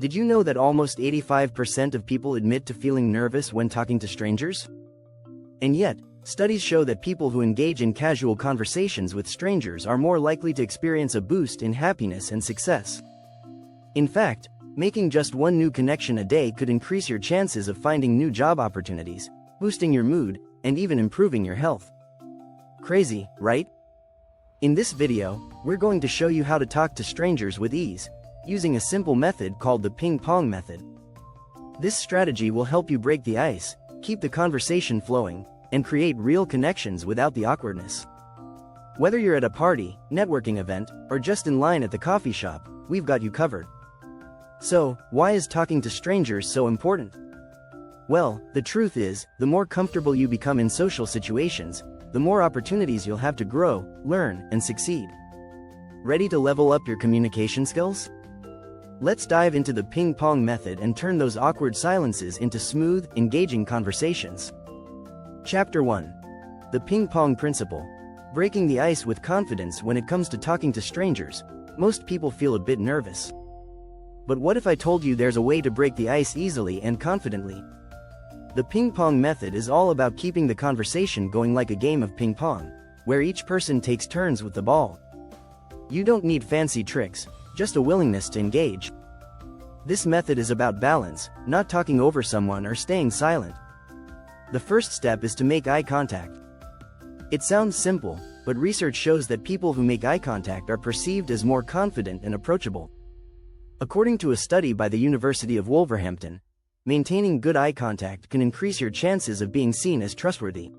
Did you know that almost 85% of people admit to feeling nervous when talking to strangers? And yet, studies show that people who engage in casual conversations with strangers are more likely to experience a boost in happiness and success. In fact, making just one new connection a day could increase your chances of finding new job opportunities, boosting your mood, and even improving your health. Crazy, right? In this video, we're going to show you how to talk to strangers with ease, using a simple method called the Ping Pong Method. This strategy will help you break the ice, keep the conversation flowing, and create real connections without the awkwardness. Whether you're at a party, networking event, or just in line at the coffee shop, we've got you covered. So, why is talking to strangers so important? Well, the truth is, the more comfortable you become in social situations, the more opportunities you'll have to grow, learn, and succeed. Ready to level up your communication skills? Let's dive into the Ping Pong Method and turn those awkward silences into smooth, engaging conversations. Chapter 1. The Ping Pong Principle. Breaking the ice with confidence. When it comes to talking to strangers, most people feel a bit nervous. But what if I told you there's a way to break the ice easily and confidently? The Ping Pong Method is all about keeping the conversation going like a game of ping pong, where each person takes turns with the ball. You don't need fancy tricks, just a willingness to engage. This method is about balance, not talking over someone or staying silent. The first step is to make eye contact. It sounds simple, but research shows that people who make eye contact are perceived as more confident and approachable. According to a study by the University of Wolverhampton, maintaining good eye contact can increase your chances of being seen as trustworthy.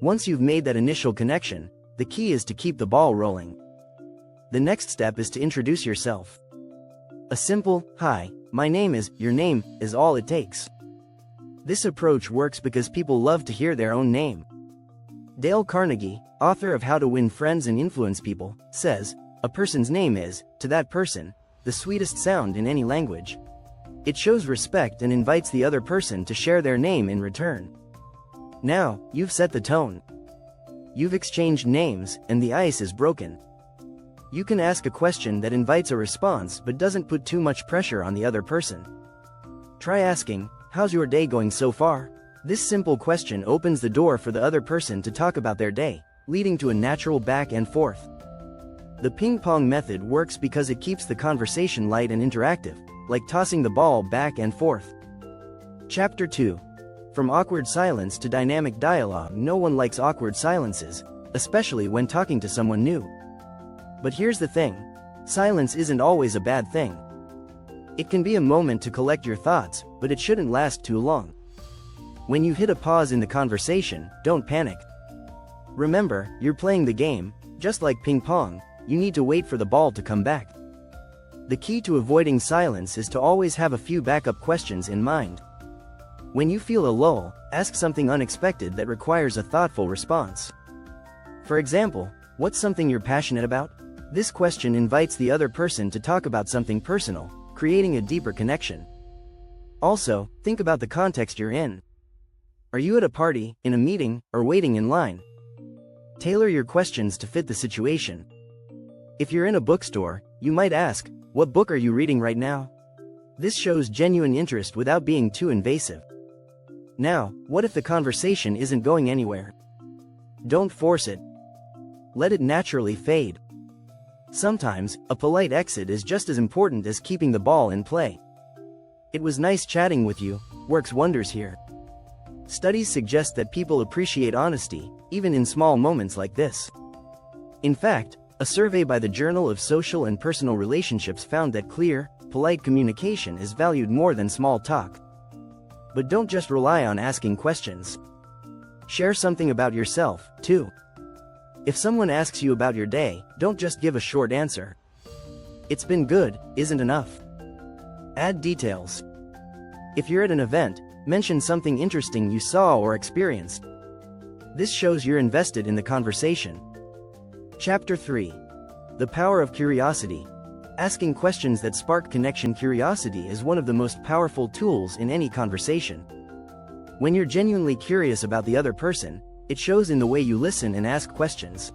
Once you've made that initial connection, the key is to keep the ball rolling. The next step is to introduce yourself. A simple, "Hi, my name is," your name, is all it takes. This approach works because people love to hear their own name. Dale Carnegie, author of How to Win Friends and Influence People, says, "A person's name is, to that person, the sweetest sound in any language. It shows respect and invites the other person to share their name in return." Now, you've set the tone. You've exchanged names, and the ice is broken. You can ask a question that invites a response but doesn't put too much pressure on the other person. Try asking, "How's your day going so far?" This simple question opens the door for the other person to talk about their day, leading to a natural back and forth. The ping pong method works because it keeps the conversation light and interactive, like tossing the ball back and forth. Chapter 2. From awkward silence to dynamic dialogue. No one likes awkward silences, especially when talking to someone new. But here's the thing. Silence isn't always a bad thing. It can be a moment to collect your thoughts, but it shouldn't last too long. When you hit a pause in the conversation, don't panic. Remember, you're playing the game. Just like ping pong, you need to wait for the ball to come back. The key to avoiding silence is to always have a few backup questions in mind. When you feel a lull, ask something unexpected that requires a thoughtful response. For example, what's something you're passionate about? This question invites the other person to talk about something personal, creating a deeper connection. Also, think about the context you're in. Are you at a party, in a meeting, or waiting in line? Tailor your questions to fit the situation. If you're in a bookstore, you might ask, "What book are you reading right now?" This shows genuine interest without being too invasive. Now, what if the conversation isn't going anywhere? Don't force it. Let it naturally fade. Sometimes, a polite exit is just as important as keeping the ball in play. "It was nice chatting with you," works wonders here. Studies suggest that people appreciate honesty, even in small moments like this. In fact, a survey by the Journal of Social and Personal Relationships found that clear, polite communication is valued more than small talk. But don't just rely on asking questions. Share something about yourself, too. If someone asks you about your day, don't just give a short answer. "It's been good," isn't enough. Add details. If you're at an event, mention something interesting you saw or experienced. This shows you're invested in the conversation. Chapter 3. The Power of Curiosity. Asking questions that spark connection. Curiosity is one of the most powerful tools in any conversation. When you're genuinely curious about the other person, it shows in the way you listen and ask questions.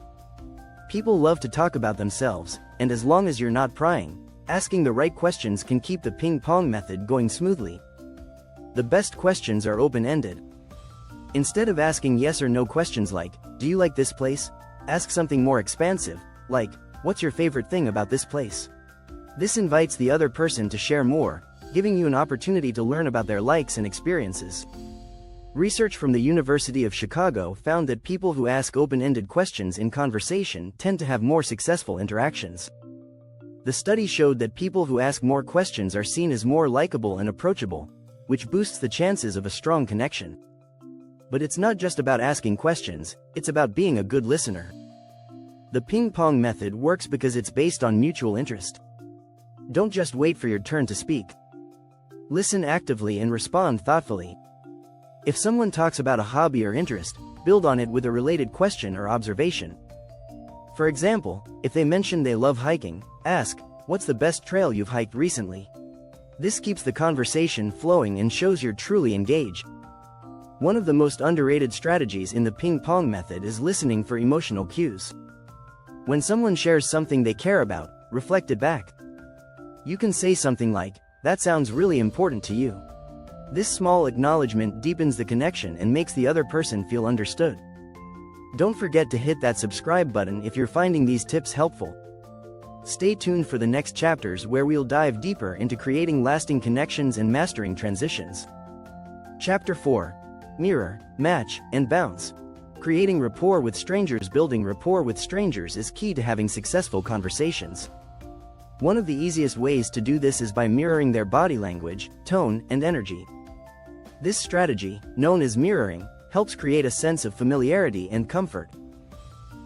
People love to talk about themselves, and as long as you're not prying, Asking the right questions can keep the ping pong method going smoothly. The best questions are open-ended. Instead of asking yes or no questions like, "Do you like this place?" ask something more expansive, like, "What's your favorite thing about this place?" This invites the other person to share more, giving you an opportunity to learn about their likes and experiences. Research from the University of Chicago found that people who ask open-ended questions in conversation tend to have more successful interactions. The study showed that people who ask more questions are seen as more likable and approachable, which boosts the chances of a strong connection. But it's not just about asking questions, it's about being a good listener. The ping pong method works because it's based on mutual interest. Don't just wait for your turn to speak. Listen actively and respond thoughtfully. If someone talks about a hobby or interest, build on it with a related question or observation. For example, if they mention they love hiking, ask, "What's the best trail you've hiked recently?" This keeps the conversation flowing and shows you're truly engaged. One of the most underrated strategies in the ping pong method is listening for emotional cues. When someone shares something they care about, reflect it back. You can say something like, "That sounds really important to you." This small acknowledgement deepens the connection and makes the other person feel understood. Don't forget to hit that subscribe button if you're finding these tips helpful. Stay tuned for the next chapters where we'll dive deeper into creating lasting connections and mastering transitions. Chapter 4. Mirror, Match, and Bounce. Creating rapport with strangers. Building rapport with strangers is key to having successful conversations. One of the easiest ways to do this is by mirroring their body language, tone, and energy. This strategy, known as mirroring, helps create a sense of familiarity and comfort.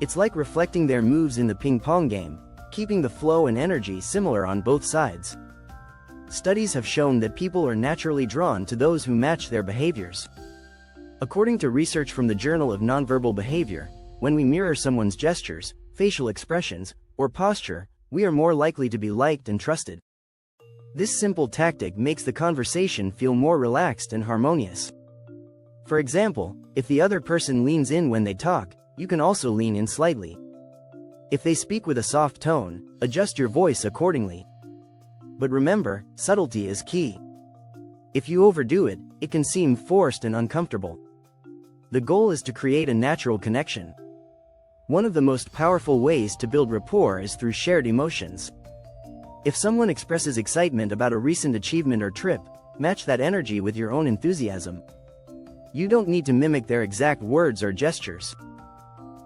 It's like reflecting their moves in the ping pong game, keeping the flow and energy similar on both sides. Studies have shown that people are naturally drawn to those who match their behaviors. According to research from the Journal of Nonverbal Behavior, when we mirror someone's gestures, facial expressions, or posture, we are more likely to be liked and trusted. This simple tactic makes the conversation feel more relaxed and harmonious. For example, if the other person leans in when they talk, you can also lean in slightly. If they speak with a soft tone, adjust your voice accordingly. But remember, subtlety is key. If you overdo it, it can seem forced and uncomfortable. The goal is to create a natural connection. One of the most powerful ways to build rapport is through shared emotions. If someone expresses excitement about a recent achievement or trip, match that energy with your own enthusiasm. You don't need to mimic their exact words or gestures.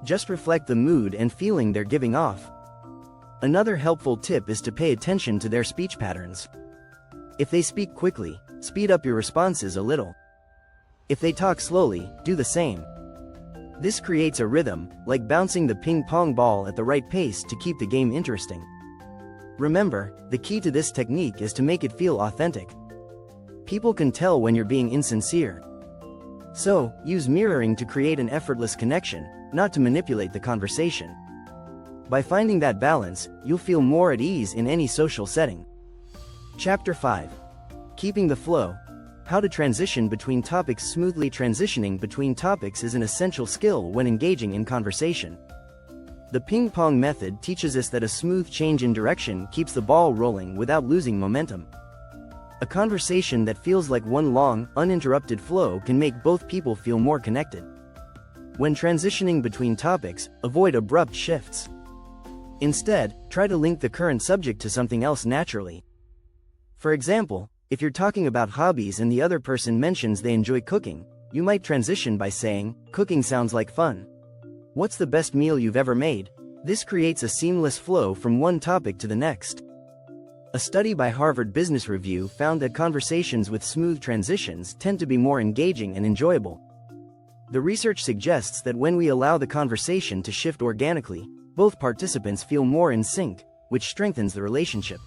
Just reflect the mood and feeling they're giving off. Another helpful tip is to pay attention to their speech patterns. If they speak quickly, speed up your responses a little. If they talk slowly, do the same. This creates a rhythm, like bouncing the ping pong ball at the right pace to keep the game interesting. Remember, the key to this technique is to make it feel authentic. People can tell when you're being insincere. So, use mirroring to create an effortless connection, not to manipulate the conversation. By finding that balance, you'll feel more at ease in any social setting. Chapter 5. Keeping the flow. How to transition between topics smoothly. Transitioning between topics is an essential skill when engaging in conversation. The ping pong method teaches us that a smooth change in direction keeps the ball rolling without losing momentum. A conversation that feels like one long, uninterrupted flow can make both people feel more connected. When transitioning between topics, avoid abrupt shifts. Instead, try to link the current subject to something else naturally. For example, if you're talking about hobbies and the other person mentions they enjoy cooking, you might transition by saying, "Cooking sounds like fun. What's the best meal you've ever made?" This creates a seamless flow from one topic to the next. A study by Harvard Business Review found that conversations with smooth transitions tend to be more engaging and enjoyable. The research suggests that when we allow the conversation to shift organically, both participants feel more in sync, which strengthens the relationship.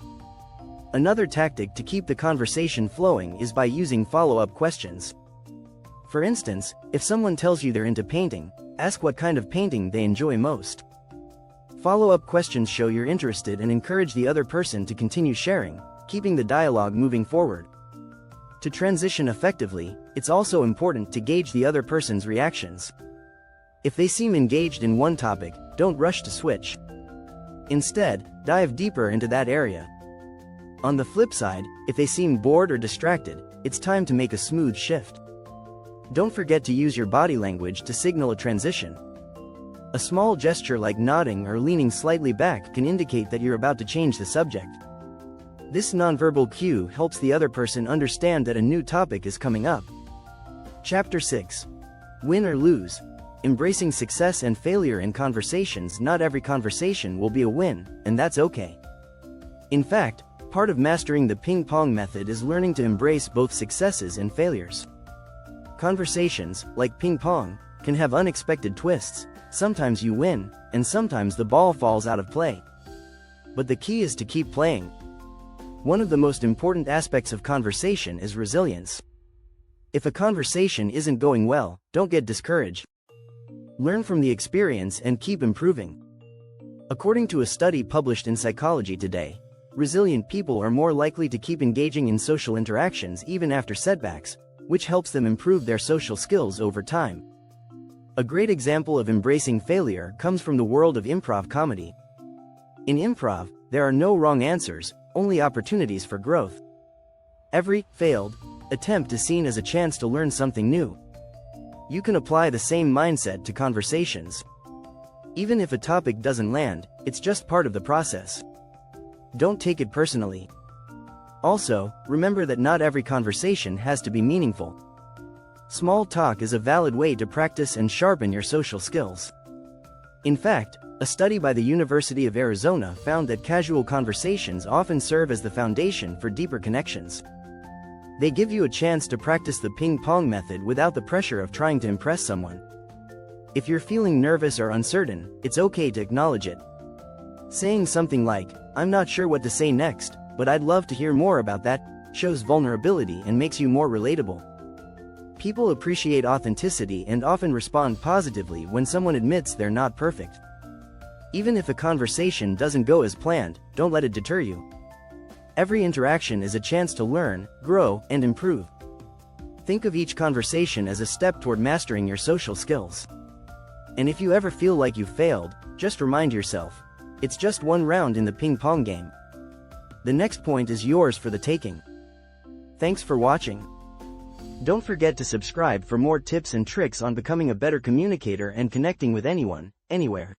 Another tactic to keep the conversation flowing is by using follow-up questions. For instance, if someone tells you they're into painting, ask what kind of painting they enjoy most. Follow-up questions show you're interested and encourage the other person to continue sharing, keeping the dialogue moving forward. To transition effectively, it's also important to gauge the other person's reactions. If they seem engaged in one topic, don't rush to switch. Instead, dive deeper into that area. On the flip side, if they seem bored or distracted, it's time to make a smooth shift. Don't forget to use your body language to signal a transition. A small gesture like nodding or leaning slightly back can indicate that you're about to change the subject. This nonverbal cue helps the other person understand that a new topic is coming up. Chapter 6. Win or lose. Embracing success and failure in conversations. Not every conversation will be a win, and that's okay. In fact, part of mastering the ping pong method is learning to embrace both successes and failures. Conversations, like ping pong, can have unexpected twists. Sometimes you win, and sometimes the ball falls out of play. But the key is to keep playing. One of the most important aspects of conversation is resilience. If a conversation isn't going well, don't get discouraged. Learn from the experience and keep improving. According to a study published in Psychology Today, resilient people are more likely to keep engaging in social interactions even after setbacks, which helps them improve their social skills over time. A great example of embracing failure comes from the world of improv comedy. In improv, there are no wrong answers, only opportunities for growth. Every failed attempt is seen as a chance to learn something new. You can apply the same mindset to conversations. Even if a topic doesn't land, it's just part of the process. Don't take it personally. Also, remember that not every conversation has to be meaningful. Small talk is a valid way to practice and sharpen your social skills. In fact, a study by the University of Arizona found that casual conversations often serve as the foundation for deeper connections. They give you a chance to practice the ping pong method without the pressure of trying to impress someone. If you're feeling nervous or uncertain, it's okay to acknowledge it. Saying something like, "I'm not sure what to say next, but I'd love to hear more about that," shows vulnerability and makes you more relatable. People appreciate authenticity and often respond positively when someone admits they're not perfect. Even if a conversation doesn't go as planned, don't let it deter you. Every interaction is a chance to learn, grow, and improve. Think of each conversation as a step toward mastering your social skills. And if you ever feel like you've failed, just remind yourself, it's just one round in the ping pong game. The next point is yours for the taking. Thanks for watching. Don't forget to subscribe for more tips and tricks on becoming a better communicator and connecting with anyone, anywhere.